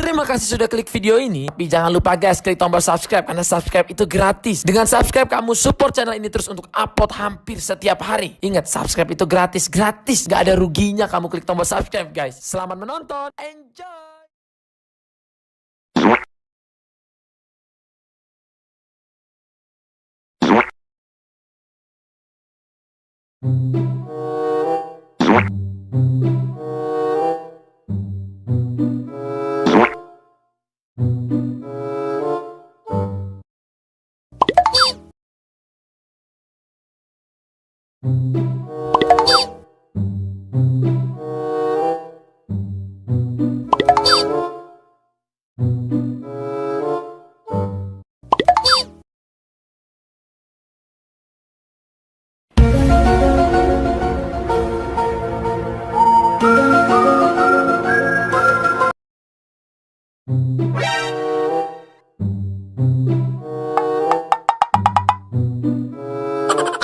Terima kasih sudah klik video ini. Tapi jangan lupa guys, klik tombol subscribe karena subscribe itu gratis. Dengan subscribe kamu support channel ini terus untuk upload hampir setiap hari. Ingat, subscribe itu gratis. Gak ada ruginya kamu klik tombol subscribe guys. Selamat menonton. Enjoy.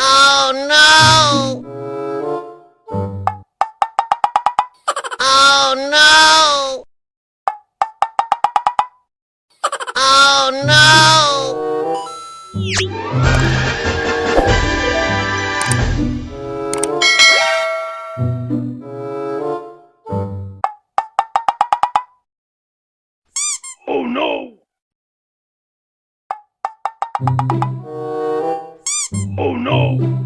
Oh no! Oh no! Oh no! Oh no! Oh no!